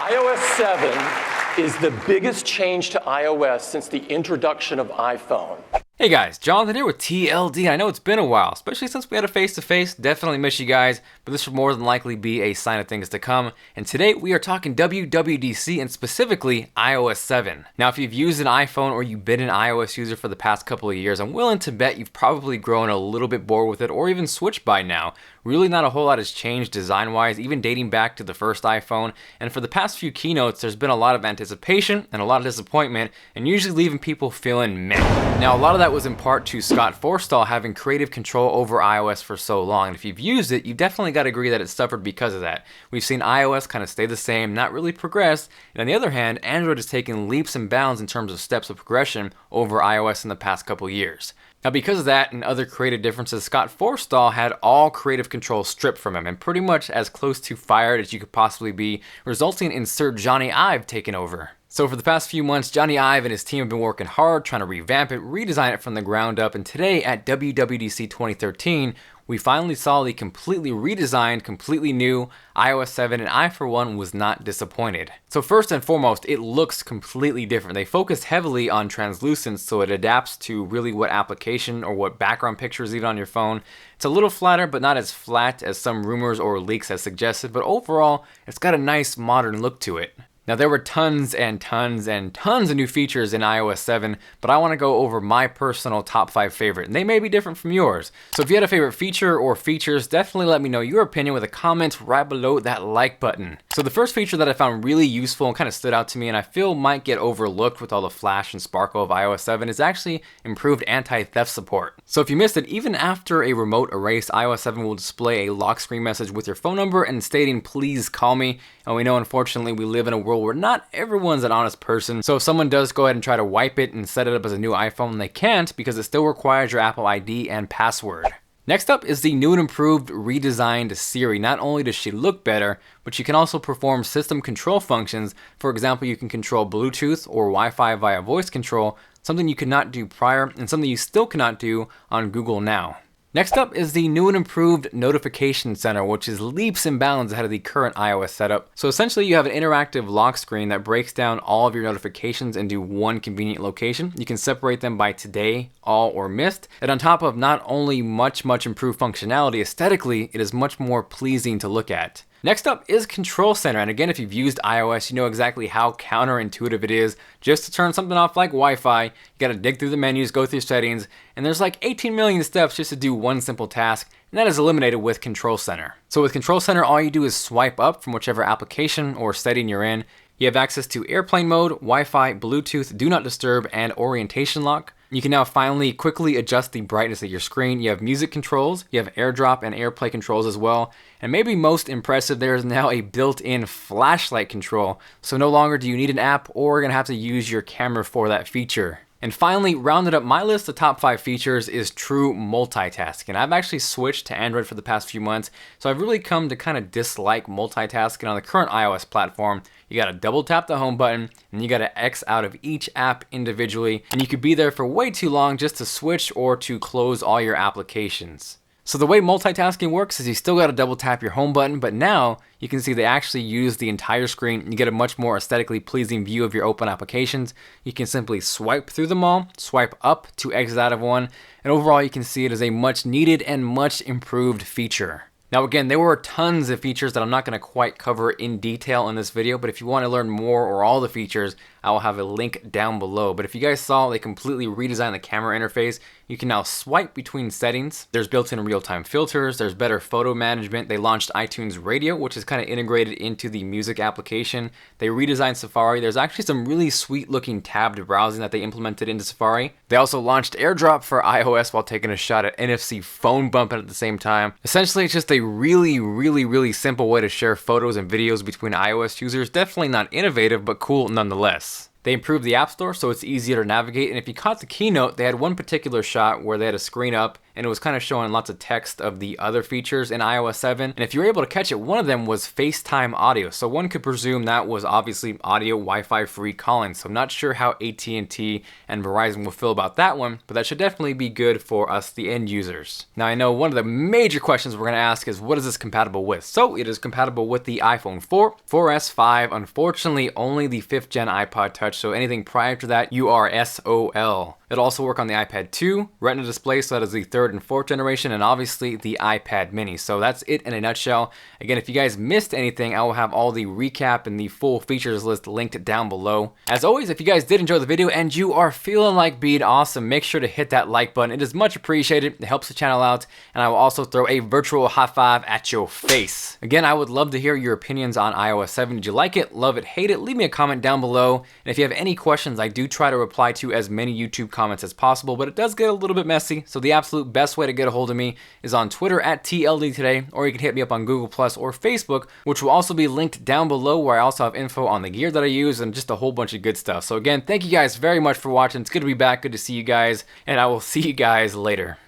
iOS 7 is the biggest change to iOS since the introduction of iPhone. Hey guys, Jonathan here with TLD. I know it's been a while, especially since we had a face-to-face. Definitely miss you guys, but this will more than likely be a sign of things to come. And today we are talking WWDC and specifically iOS 7. Now, if you've used an iPhone or you've been an iOS user for the past couple of years, I'm willing to bet you've probably grown a little bit bored with it or even switched by now. Really not a whole lot has changed design-wise, even dating back to the first iPhone. And for the past few keynotes, there's been a lot of anticipation and a lot of disappointment, and usually leaving people feeling meh. Now, a lot of that was in part to Scott Forstall having creative control over iOS for so long. And if you've used it, you definitely got to agree that it suffered because of that. We've seen iOS kind of stay the same, not really progress. And on the other hand, Android has taken leaps and bounds in terms of steps of progression over iOS in the past couple years. Now, because of that and other creative differences, Scott Forstall had all creative control stripped from him and pretty much as close to fired as you could possibly be, resulting in Sir Johnny Ive taking over. So for the past few months, Johnny Ive and his team have been working hard trying to revamp it, redesign it from the ground up, and today at WWDC 2013, we finally saw the completely redesigned, completely new iOS 7, and I, for one, was not disappointed. So first and foremost, it looks completely different. They focused heavily on translucence, so it adapts to really what application or what background picture is even on your phone. It's a little flatter, but not as flat as some rumors or leaks have suggested, but overall, it's got a nice modern look to it. Now, there were tons and tons and tons of new features in iOS 7, but I want to go over my personal top 5 favorite, and they may be different from yours. So if you had a favorite feature or features, definitely let me know your opinion with a comment right below that like button. So the first feature that I found really useful and kind of stood out to me and I feel might get overlooked with all the flash and sparkle of iOS 7 is actually improved anti-theft support. So if you missed it, even after a remote erase, iOS 7 will display a lock screen message with your phone number and stating, "Please call me." And we know, unfortunately, we live in a world where not everyone's an honest person. So if someone does go ahead and try to wipe it and set it up as a new iPhone, they can't because it still requires your Apple ID and password. Next up is the new and improved redesigned Siri. Not only does she look better, but she can also perform system control functions. For example, you can control Bluetooth or Wi-Fi via voice control, something you could not do prior and something you still cannot do on Google Now. Next up is the new and improved Notification Center, which is leaps and bounds ahead of the current iOS setup. So essentially you have an interactive lock screen that breaks down all of your notifications into one convenient location. You can separate them by today, all, or missed. And on top of not only much improved functionality, aesthetically, it is much more pleasing to look at. Next up is Control Center, and again, if you've used iOS, you know exactly how counterintuitive it is just to turn something off like Wi-Fi. You gotta dig through the menus, go through settings, and there's like 18 million steps just to do one simple task, and that is eliminated with Control Center. So with Control Center, all you do is swipe up from whichever application or setting you're in. You have access to airplane mode, Wi-Fi, Bluetooth, do not disturb, and orientation lock. You can now finally quickly adjust the brightness of your screen. You have music controls, you have AirDrop and AirPlay controls as well. And maybe most impressive, there is now a built-in flashlight control. So no longer do you need an app or you're gonna have to use your camera for that feature. And finally, rounded up my list of top 5 features is true multitasking. I've actually switched to Android for the past few months, so I've really come to kind of dislike multitasking on the current iOS platform. You gotta double tap the home button, and you gotta X out of each app individually, and you could be there for way too long just to switch or to close all your applications. So the way multitasking works is you still gotta double tap your home button, but now you can see they actually use the entire screen. You get a much more aesthetically pleasing view of your open applications. You can simply swipe through them all, swipe up to exit out of one, and overall you can see it as a much needed and much improved feature. Now again, there were tons of features that I'm not going to quite cover in detail in this video, but if you want to learn more or all the features, I will have a link down below. But if you guys saw, they completely redesigned the camera interface. You can now swipe between settings. There's built-in real-time filters. There's better photo management. They launched iTunes Radio, which is kind of integrated into the music application. They redesigned Safari. There's actually some really sweet-looking tabbed browsing that they implemented into Safari. They also launched AirDrop for iOS while taking a shot at NFC phone bumping at the same time. Essentially, it's just a really simple way to share photos and videos between iOS users. Definitely not innovative, but cool nonetheless. They improved the App Store so it's easier to navigate, and if you caught the keynote, they had one particular shot where they had a screen up and it was kind of showing lots of text of the other features in iOS 7. And if you were able to catch it, one of them was FaceTime audio. So one could presume that was obviously audio Wi-Fi free calling. So I'm not sure how AT&T and Verizon will feel about that one, but that should definitely be good for us, the end users. Now I know one of the major questions we're going to ask is, what is this compatible with? So it is compatible with the iPhone 4, 4S, 5, unfortunately only the 5th gen iPod Touch, so anything prior to that, you are SOL. It'll also work on the iPad 2, Retina display, so that is the 3rd and 4th generation, and obviously the iPad mini. So that's it in a nutshell. Again, if you guys missed anything, I will have all the recap and the full features list linked down below. As always, if you guys did enjoy the video and you are feeling like being awesome, make sure to hit that like button. It is much appreciated. It helps the channel out, and I will also throw a virtual high five at your face. Again, I would love to hear your opinions on iOS 7. Did you like it, love it, hate it? Leave me a comment down below. And if you have any questions, I do try to reply to as many YouTube comments as possible, but it does get a little bit messy. So the absolute best way to get a hold of me is on Twitter at TLD Today, or you can hit me up on Google Plus or Facebook, which will also be linked down below, where I also have info on the gear that I use and just a whole bunch of good stuff. So again, thank you guys very much for watching. It's good to be back. Good to see you guys, and I will see you guys later.